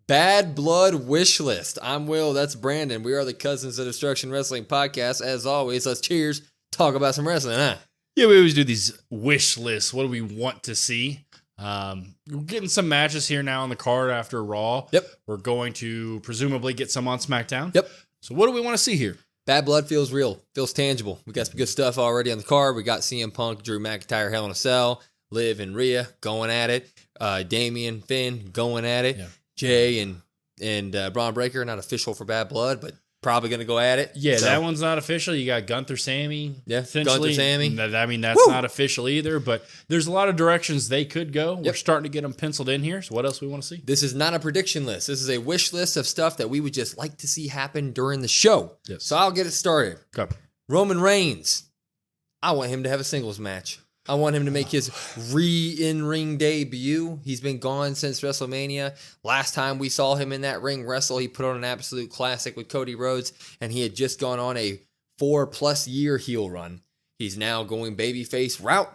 Bad Blood Wishlist. I'm Will. That's Brandon. We are the Cousins of Destruction Wrestling Podcast. As always, let's cheers. Talk about some wrestling, huh? Yeah, we always do these wish lists. What do we want to see? We're getting some matches here now on the card after Raw. Yep. We're going to presumably get some on SmackDown. Yep. So what do we want to see here? Bad Blood feels real. Feels tangible. We got some good stuff already on the card. We got CM Punk, Drew McIntyre, Hell in a Cell, Liv and Rhea going at it. Damian, Finn going at it. Yeah. Jay and Braun Breaker, not official for Bad Blood, but probably going to go at it. Yeah, So, that one's not official. You got Gunther, Sammy. Yeah, essentially. Gunther, Sammy. I mean, that's not official either, but there's a lot of directions they could go. We're starting to get them penciled in here. So what else we want to see? This is not a prediction list. This is a wish list of stuff that we would just like to see happen during the show. Yes. So I'll get it started. Okay. Roman Reigns. I want him to have a singles match. I want him to make his in-ring debut. He's been gone since WrestleMania. Last time we saw him in that ring wrestle, he put on an absolute classic with Cody Rhodes, and he had just gone on a 4+ year heel run. He's now going babyface route.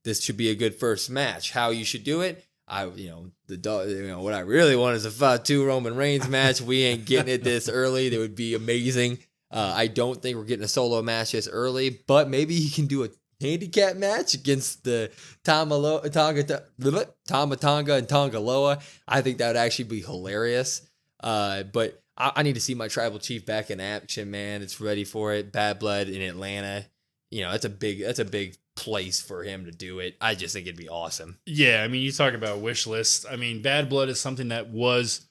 This should be a good first match. How you should do it? What I really want is a 5-2 Roman Reigns match. We ain't getting it this early. That would be amazing. I don't think we're getting a solo match this early, but maybe he can do a handicap match against the Tama Tonga and Tonga Loa. I think that would actually be hilarious. But I need to see my tribal chief back in action, man. It's ready for it. Bad Blood in Atlanta. You know, that's a big place for him to do it. I just think it'd be awesome. Yeah, I mean, you talk about wish lists. I mean, Bad Blood is something that was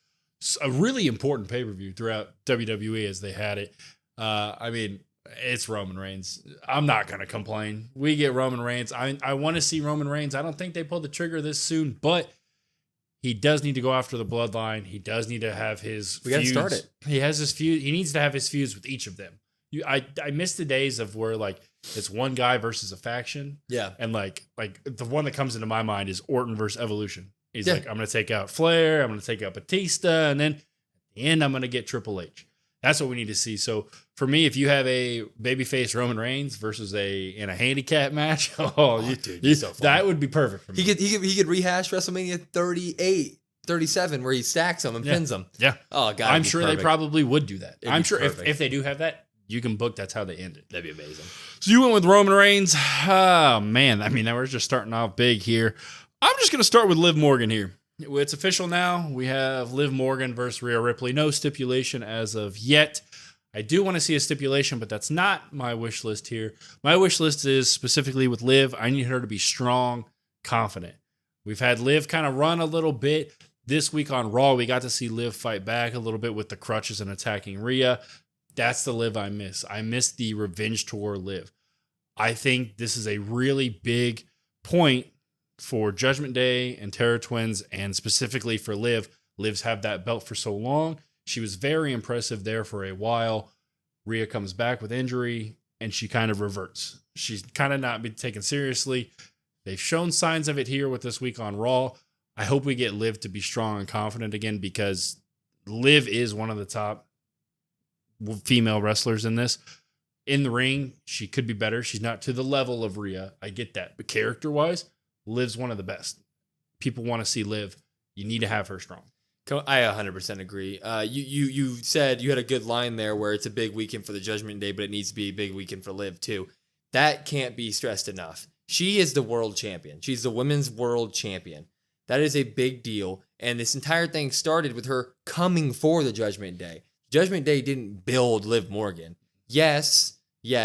a really important pay-per-view throughout WWE as they had it. I mean, it's Roman Reigns. I'm not going to complain. We get Roman Reigns. I want to see Roman Reigns. I don't think they pulled the trigger this soon, but he does need to go after the bloodline. He does need to have his feuds. We got to start it. He has his feud. He needs to have his feuds with each of them. I miss the days of where like it's one guy versus a faction. Yeah. And like the one that comes into my mind is Orton versus Evolution. He's like, I'm going to take out Flair. I'm going to take out Batista. And then at the end, I'm going to get Triple H. That's what we need to see. So for me, if you have a babyface Roman Reigns versus in a handicap match, that would be perfect for me. He could rehash WrestleMania 38, 37, where he stacks them and pins them. Yeah. Oh God, I'm sure they probably would do that. I'm sure perfect. if they do have that, you can book. That's how they end it. That'd be amazing. So you went with Roman Reigns. Oh man, I mean, we're just starting off big here. I'm just gonna start with Liv Morgan here. It's official now. We have Liv Morgan versus Rhea Ripley. No stipulation as of yet. I do want to see a stipulation, but that's not my wish list here. My wish list is specifically with Liv. I need her to be strong, confident. We've had Liv kind of run a little bit. This week on Raw, we got to see Liv fight back a little bit with the crutches and attacking Rhea. That's the Liv I miss. I miss the revenge tour Liv. I think this is a really big point for Judgment Day and Terror Twins, and specifically for Liv. Liv's had that belt for so long. She was very impressive there for a while. Rhea comes back with injury, and she kind of reverts. She's kind of not been taken seriously. They've shown signs of it here with this week on Raw. I hope we get Liv to be strong and confident again, because Liv is one of the top female wrestlers in this. In the ring, she could be better. She's not to the level of Rhea. I get that. But character-wise, Liv's one of the best. People want to see Liv. You need to have her strong. I 100% agree. You said you had a good line there where it's a big weekend for the Judgment Day, but it needs to be a big weekend for Liv too. That can't be stressed enough. She is the world champion. She's the women's world champion. That is a big deal. And this entire thing started with her coming for the Judgment Day. Judgment Day didn't build Liv Morgan. Yes,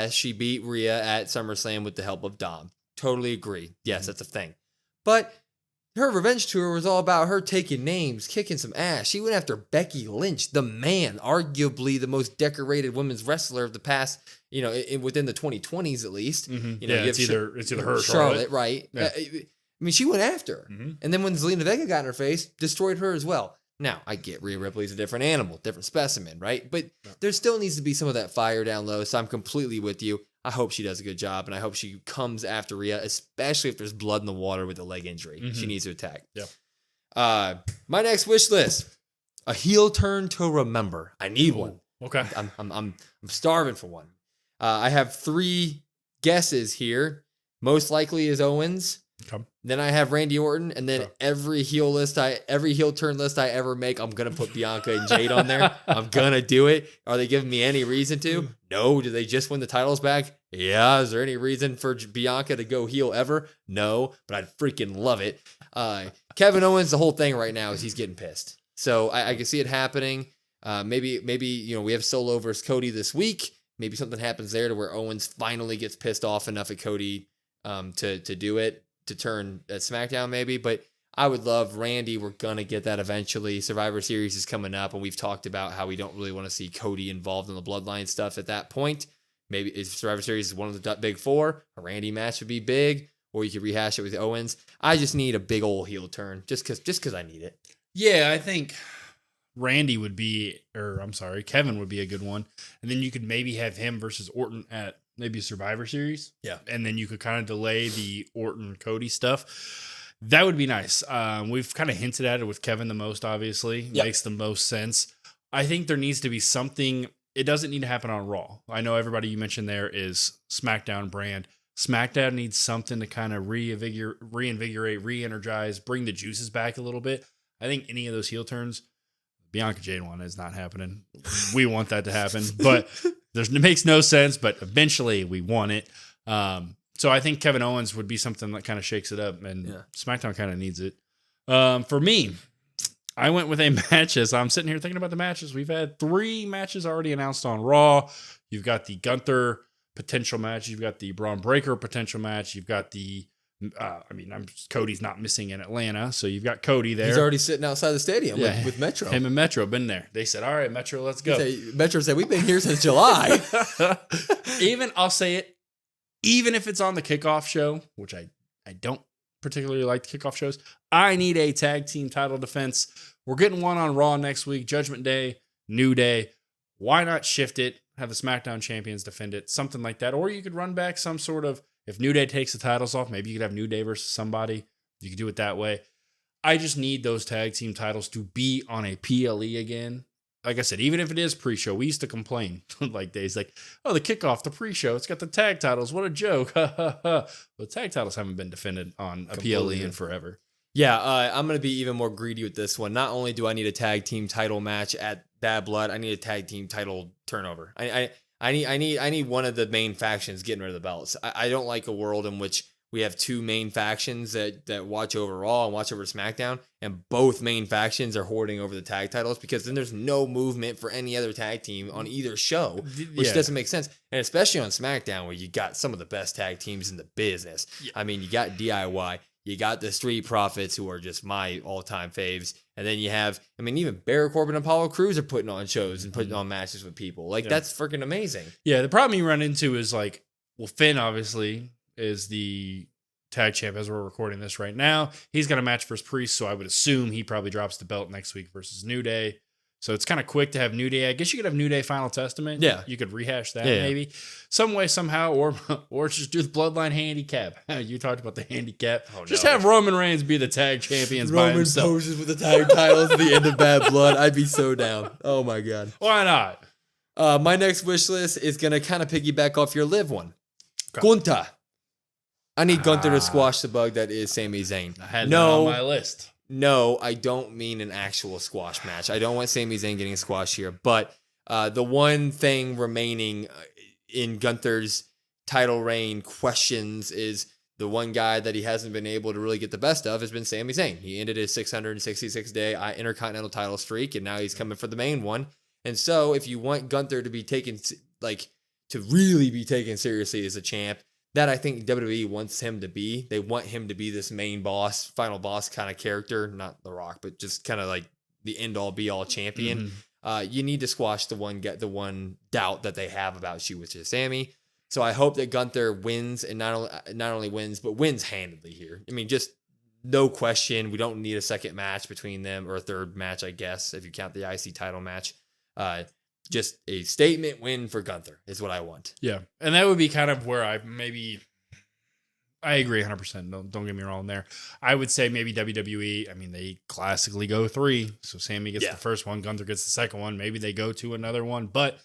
she beat Rhea at SummerSlam with the help of Dom. Totally agree. Yes, that's a thing. But her revenge tour was all about her taking names, kicking some ass. She went after Becky Lynch, the man, arguably the most decorated women's wrestler of the past, within the 2020s at least. Mm-hmm. It's either her or Charlotte, right? Yeah. I mean, she went after her. Mm-hmm. And then when Zelina Vega got in her face, destroyed her as well. Now, I get Rhea Ripley's a different animal, different specimen, right? But there still needs to be some of that fire down low, so I'm completely with you. I hope she does a good job, and I hope she comes after Rhea, especially if there's blood in the water with a leg injury. Mm-hmm. She needs to attack. Yeah. My next wish list: a heel turn to remember. I need one. Okay. I'm starving for one. I have 3 guesses here. Most likely is Owens. Come. Then I have Randy Orton, and then Sure. every heel turn list I ever make, I'm gonna put Bianca and Jade on there. I'm gonna do it. Are they giving me any reason to? No. Do they just win the titles back? Yeah. Is there any reason for Bianca to go heel ever? No. But I'd freaking love it. Kevin Owens, the whole thing right now is he's getting pissed. So I can see it happening. Maybe we have Solo versus Cody this week. Maybe something happens there to where Owens finally gets pissed off enough at Cody to do it, to turn at SmackDown maybe. But I would love Randy. We're going to get that eventually. Survivor Series is coming up, and we've talked about how we don't really want to see Cody involved in the bloodline stuff at that point. Maybe if Survivor Series is one of the big four, a Randy match would be big, or you could rehash it with Owens. I just need a big old heel turn just because I need it. Yeah, I think Kevin would be a good one. And then you could maybe have him versus Orton at maybe a Survivor Series. Yeah. And then you could kind of delay the Orton-Cody stuff. That would be nice. We've kind of hinted at it with Kevin the most, obviously. Yep. Makes the most sense. I think there needs to be something. It doesn't need to happen on Raw. I know everybody you mentioned there is SmackDown brand. SmackDown needs something to kind of reinvigorate, re-energize, bring the juices back a little bit. I think any of those heel turns, Bianca Jade one is not happening. We want that to happen, but it makes no sense, but eventually we want it. So I think Kevin Owens would be something that kind of shakes it up, and SmackDown kind of needs it. For me, I went with a matches. I'm sitting here thinking about the matches. We've had 3 matches already announced on Raw. You've got the Gunther potential match. You've got the Braun Breaker potential match. You've got the Cody's not missing in Atlanta, so you've got Cody there. He's already sitting outside the stadium with Metro. Him and Metro been there. They said, "All right, Metro, let's go." Metro said, "We've been here since July." I'll say it, even if it's on the kickoff show, which I don't particularly like the kickoff shows, I need a tag team title defense. We're getting one on Raw next week, Judgment Day, New Day. Why not shift it? Have the SmackDown champions defend it, something like that. Or you could run back some sort of, if New Day takes the titles off, maybe you could have New Day versus somebody. You could do it that way. I just need those tag team titles to be on a PLE again. Like I said, even if it is pre-show, we used to complain like days like, oh, the kickoff, the pre-show, it's got the tag titles. What a joke. Well, the tag titles haven't been defended on a PLE in forever. Yeah, I'm going to be even more greedy with this one. Not only do I need a tag team title match at Bad Blood, I need a tag team title turnover. I need one of the main factions getting rid of the belts. I don't like a world in which we have 2 main factions that watch over Raw and watch over SmackDown, and both main factions are hoarding over the tag titles, because then there's no movement for any other tag team on either show, which doesn't make sense. And especially on SmackDown, where you got some of the best tag teams in the business. Yeah. I mean, you got DIY. You got the Street Profits, who are just my all-time faves. And then you have, even Baron Corbin and Apollo Crews are putting on shows and putting on matches with people. That's freaking amazing. Yeah, the problem you run into is Finn obviously is the tag champ as we're recording this right now. He's got a match versus Priest, so I would assume he probably drops the belt next week versus New Day. So it's kind of quick to have New Day. I guess you could have New Day Final Testament. Yeah. You could rehash that maybe. Some way, somehow, or just do the Bloodline handicap. You talked about the handicap. Oh, just have Roman Reigns be the tag champions by himself. Roman poses with the tag titles at the end of Bad Blood. I'd be so down. Oh, my God. Why not? My next wish list is going to kind of piggyback off your Liv one. Okay. Gunther. I need Gunther to squash the bug that is Sami Zayn. I had that on my list. No, I don't mean an actual squash match. I don't want Sami Zayn getting squashed here. But the one thing remaining in Gunther's title reign questions is the one guy that he hasn't been able to really get the best of has been Sami Zayn. He ended his 666-day Intercontinental title streak, and now he's coming for the main one. And so if you want Gunther to be taken, to really be taken seriously as a champ, that I think WWE wants him to be. They want him to be this main boss, final boss kind of character, not The Rock, but just kind of like the end-all be-all champion. Mm-hmm. You need to squash the one doubt that they have about you, which is Sami. So I hope that Gunther wins, and not only wins, but wins handedly here. Just no question. We don't need a second match between them, or a third match, I guess, if you count the IC title match. Just a statement win for Gunther is what I want. Yeah. And that would be kind of where I agree 100%. Don't get me wrong there. I would say maybe WWE, they classically go 3. So Sami gets the first one, Gunther gets the second one. Maybe they go to another one, but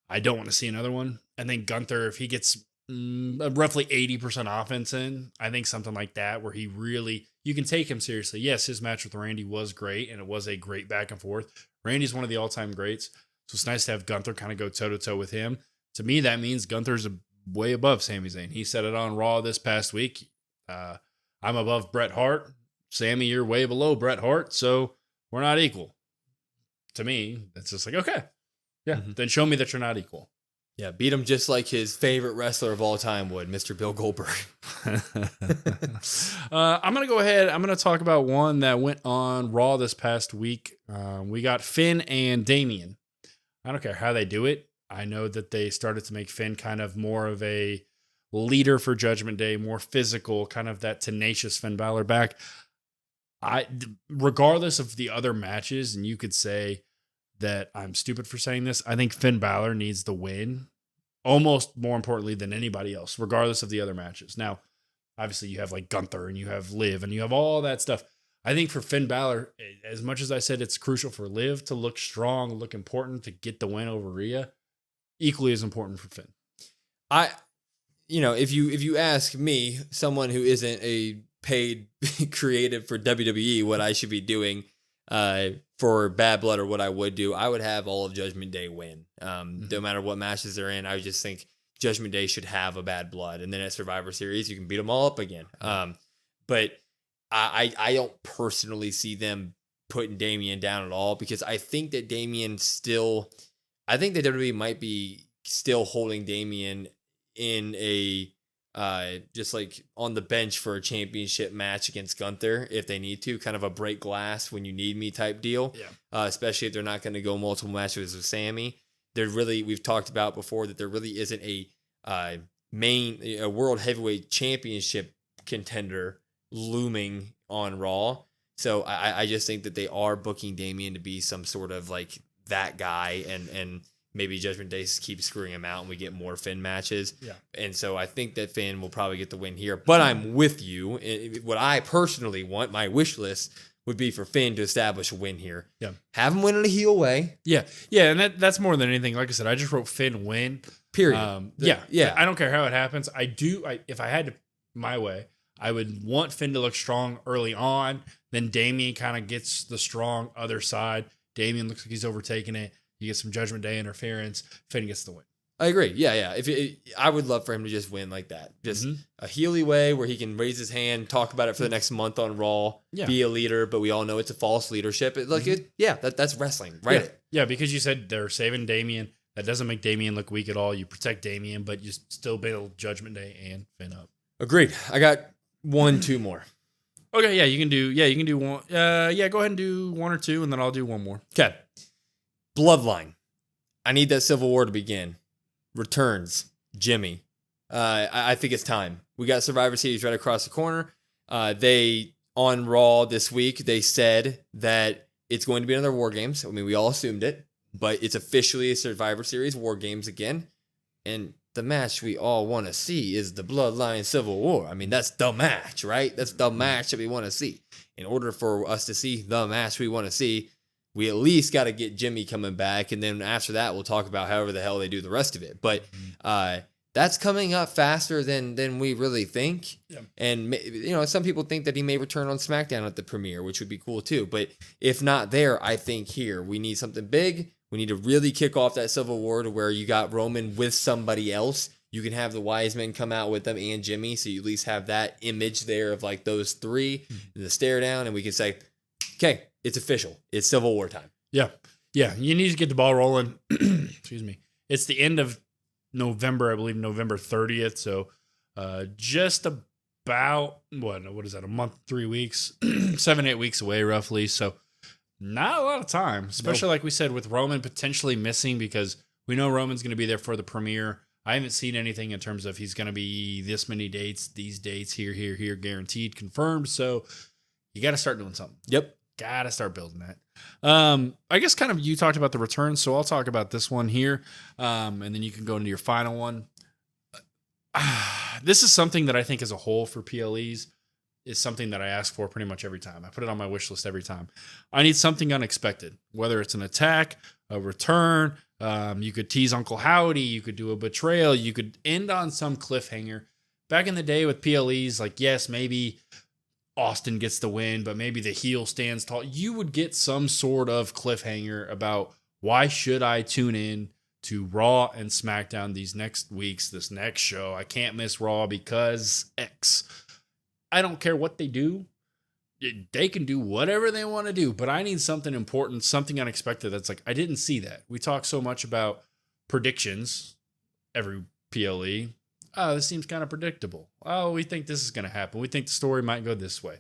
I don't want to see another one. And then Gunther, if he gets roughly 80% offense in. I think something like that where you can take him seriously. Yes, his match with Randy was great, and it was a great back and forth. Randy's one of the all-time greats, so it's nice to have Gunther kind of go toe-to-toe with him. To me, that means Gunther's way above Sami Zayn. He said it on Raw this past week. I'm above Bret Hart. Sami, you're way below Bret Hart, so we're not equal. To me, it's just like, okay. Yeah, then show me that you're not equal. Yeah, beat him just like his favorite wrestler of all time would, Mr. Bill Goldberg. I'm going to go ahead. I'm going to talk about one that went on Raw this past week. We got Finn and Damian. I don't care how they do it. I know that they started to make Finn kind of more of a leader for Judgment Day, more physical, kind of that tenacious Finn Balor back. Regardless of the other matches, and you could say that I'm stupid for saying this, I think Finn Balor needs the win, almost more importantly than anybody else, regardless of the other matches. Now, obviously, you have like Gunther and you have Liv and you have all that stuff. I think for Finn Balor, as much as I said it's crucial for Liv to look strong, look important, to get the win over Rhea, equally as important for Finn. If you ask me, someone who isn't a paid creative for WWE, what I should be doing for Bad Blood or what I would do, I would have all of Judgment Day win. No matter what matches they're in, I would just think Judgment Day should have a Bad Blood. And then at Survivor Series, you can beat them all up again. But I don't personally see them putting Damian down at all, because I think that I think that WWE might be still holding Damian in a just like on the bench for a championship match against Gunther if they need to, kind of a break glass when you need me type deal. Yeah. Especially if they're not going to go multiple matches with Sami. We've talked about before that there really isn't a world heavyweight championship contender looming on Raw. So I just think that they are booking Damian to be some sort of like that guy, and maybe Judgment Day keeps screwing him out and we get more Finn matches. Yeah. And so I think that Finn will probably get the win here. But I'm with you. What I personally want, my wish list, would be for Finn to establish a win here. Yeah. Have him win in a heel way. Yeah. Yeah, and that's more than anything. Like I said, I just wrote Finn win. Period. Yeah. I don't care how it happens. If I had my way, I would want Finn to look strong early on. Then Damian kind of gets the strong other side. Damian looks like he's overtaking it. You get some Judgment Day interference. Finn gets the win. I agree. Yeah. I would love for him to just win like that. Just a Healy way where he can raise his hand, talk about it for the next month on Raw, be a leader, but we all know it's a false leadership. That's wrestling, right? Yeah, because you said they're saving Damian. That doesn't make Damian look weak at all. You protect Damian, but you still build Judgment Day and Finn up. Agreed. I got 2 more. Okay, you can do one. Go ahead and do 1 or 2, and then I'll do 1 more. Okay. Bloodline. I need that Civil War to begin. Returns. Jimmy. I think it's time. We got Survivor Series right across the corner. They, on Raw this week, they said that it's going to be another War Games. I mean, we all assumed it, but it's officially a Survivor Series War Games again. And the match we all want to see is the Bloodline Civil War. I mean, that's the match, right? That's the match that we want to see. In order for us to see the match we want to see, we at least got to get Jimmy coming back. And then after that, we'll talk about however the hell they do the rest of it. But that's coming up faster than we really think. Yeah. And, some people think that he may return on SmackDown at the premiere, which would be cool too. But if not there, I think here we need something big. We need to really kick off that Civil War to where you got Roman with somebody else. You can have the Wise Men come out with them and Jimmy, so you at least have that image there of like those 3, the stare down, and we can say, okay, it's official. It's Civil War time. Yeah. You need to get the ball rolling. Excuse me. It's the end of November, I believe, November 30th. So just about, what is that, a month, 3 weeks, 7-8 weeks away roughly. So not a lot of time, especially like we said, with Roman potentially missing, because we know Roman's going to be there for the premiere. I haven't seen anything in terms of he's going to be this many dates, these dates, here, guaranteed, confirmed. So you got to start doing something. Yep. Got to start building that. I guess kind of you talked about the return, so I'll talk about this one here, and then you can go into your final one. This is something that I think as a whole for PLEs is something that I ask for pretty much every time. I put it on my wish list every time. I need something unexpected, whether it's an attack, a return, You could tease Uncle Howdy. You could do a betrayal. You could end on some cliffhanger. Back in the day with PLEs, like, yes, maybe Austin gets the win, but maybe the heel stands tall. You would get some sort of cliffhanger about why should I tune in to Raw and SmackDown these next weeks, this next show. I can't miss Raw because X. I don't care what they do. They can do whatever they want to do, but I need something important, something unexpected that's like, I didn't see that. We talk so much about predictions every PLE. Oh, this seems kind of predictable. Oh, we think this is going to happen. We think the story might go this way.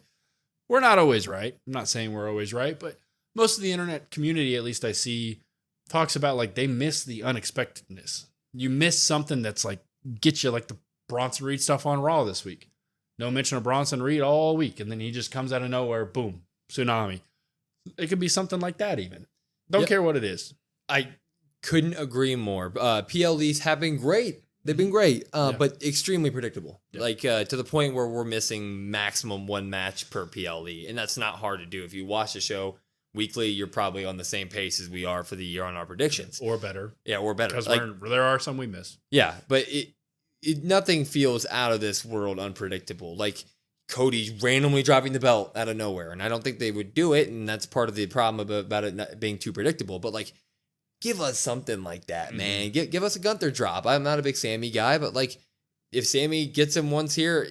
We're not always right. I'm not saying we're always right, but most of the internet community, at least I see, talks about like they miss the unexpectedness. You miss something that's like, get you like the Bronson Reed stuff on Raw this week. No mention of Bronson Reed all week, and then he just comes out of nowhere, boom, tsunami. It could be something like that even. Don't care what it is. I couldn't agree more. PLEs have been great. They've been great, but extremely predictable. Yep. Like to the point where we're missing maximum one match per PLE, and that's not hard to do. If you watch the show weekly, you're probably on the same pace as we are for the year on our predictions. Or better. Yeah, or better. Because there are some we miss. Yeah, but nothing feels out of this world unpredictable. Like Cody's randomly dropping the belt out of nowhere, and I don't think they would do it, and that's part of the problem about it not being too predictable. But like, give us something like that, man. Give us a Gunther drop. I'm not a big Sami guy, but like, if Sami gets him once here,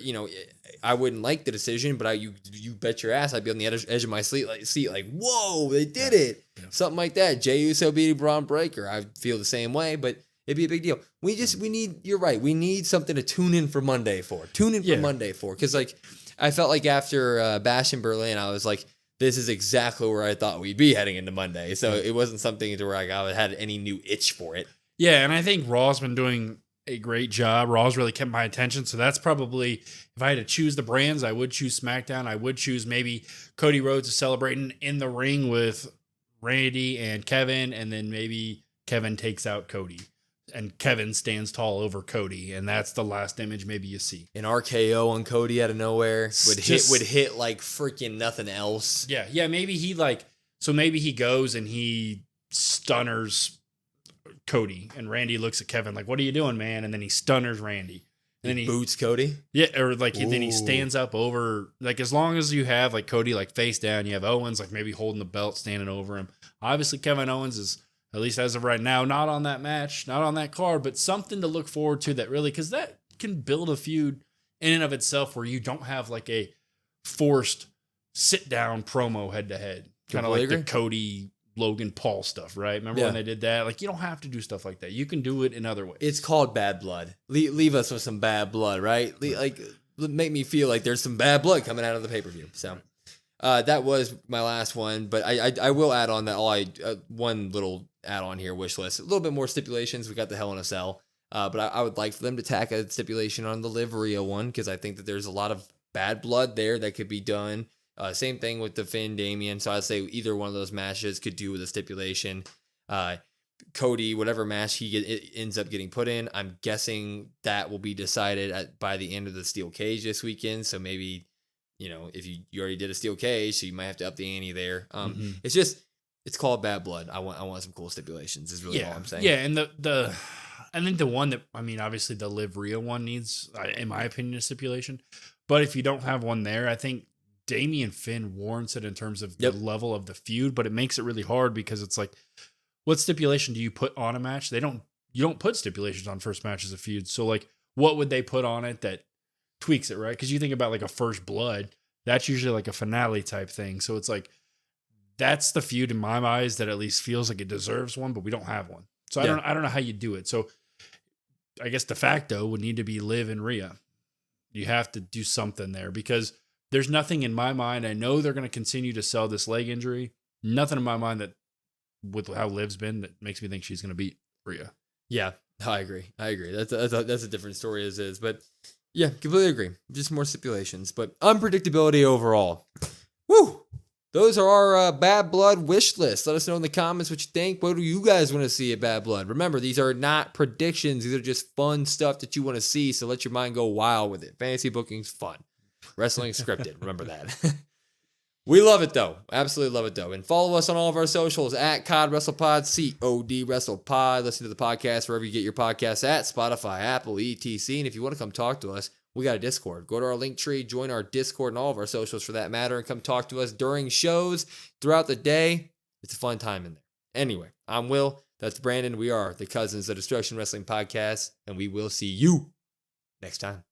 I wouldn't like the decision, but you bet your ass I'd be on the edge of my seat like, whoa, they did it. Yeah. Something like that. Jey Uso beating Braun Breaker. I feel the same way, but it'd be a big deal. You're right. We need something to tune in for Monday for. Because like, I felt like after Bash in Berlin, I was like, this is exactly where I thought we'd be heading into Monday. So it wasn't something to where I had any new itch for it. Yeah, and I think Raw's been doing a great job. Raw's really kept my attention. So that's probably, if I had to choose the brands, I would choose SmackDown. I would choose maybe Cody Rhodes is celebrating in the ring with Randy and Kevin, and then maybe Kevin takes out Cody. And Kevin stands tall over Cody, and that's the last image maybe you see. An RKO on Cody out of nowhere would hit like freaking nothing else. Yeah. Maybe he goes and he stunners Cody, and Randy looks at Kevin like, "What are you doing, man?" And then he stunners Randy, and then he boots Cody. Yeah, or like then he stands up over. Like as long as you have like Cody like face down, you have Owens like maybe holding the belt, standing over him. Obviously, Kevin Owens is, at least as of right now, not on that match, not on that card, but something to look forward to that really, because that can build a feud in and of itself where you don't have like a forced sit down promo head to head. Kind of like the Cody, Logan Paul stuff, right? Remember when they did that? Like, you don't have to do stuff like that. You can do it in other ways. It's called Bad Blood. Leave us with some bad blood, right? Like, make me feel like there's some bad blood coming out of the pay-per-view. So that was my last one, but I will add on that one little add-on here, wish list. A little bit more stipulations. We got the Hell in a Cell, but I would like for them to tack a stipulation on the Liv Rhea one, because I think that there's a lot of bad blood there that could be done. Same thing with the Finn Damian. So I'd say either one of those matches could do with a stipulation. Cody, whatever match it ends up getting put in, I'm guessing that will be decided by the end of the steel cage this weekend. So maybe, if you already did a steel cage, so you might have to up the ante there. It's called Bad Blood. I want some cool stipulations is really all I'm saying. Yeah, and I think the one that, obviously the Liv Rhea one needs, in my opinion, a stipulation. But if you don't have one there, I think Damian Finn warrants it in terms of the level of the feud, but it makes it really hard because it's like, what stipulation do you put on a match? You don't put stipulations on first matches of feuds. So like, what would they put on it that tweaks it, right? Because you think about like a First Blood, that's usually like a finale type thing. So it's like, that's the feud in my eyes that at least feels like it deserves one, but we don't have one. So I don't know how you do it. So I guess de facto would need to be Liv and Rhea. You have to do something there because there's nothing in my mind. I know they're going to continue to sell this leg injury. Nothing in my mind that with how Liv's been that makes me think she's going to beat Rhea. Yeah, I agree. That's a different story as is, but yeah, completely agree. Just more stipulations, but unpredictability overall. Woo! Those are our Bad Blood wish list. Let us know in the comments what you think. What do you guys want to see at Bad Blood? Remember, these are not predictions. These are just fun stuff that you want to see, so let your mind go wild with it. Fantasy booking's fun. Wrestling scripted. Remember that. We love it, though. Absolutely love it, though. And follow us on all of our socials at COD WrestlePod, COD WrestlePod. Listen to the podcast wherever you get your podcasts at, Spotify, Apple, etc. And if you want to come talk to us, we got a Discord. Go to our link tree, join our Discord and all of our socials for that matter, and come talk to us during shows throughout the day. It's a fun time in there. Anyway, I'm Will. That's Brandon. We are the Cousins of Destruction Wrestling Podcast, and we will see you next time.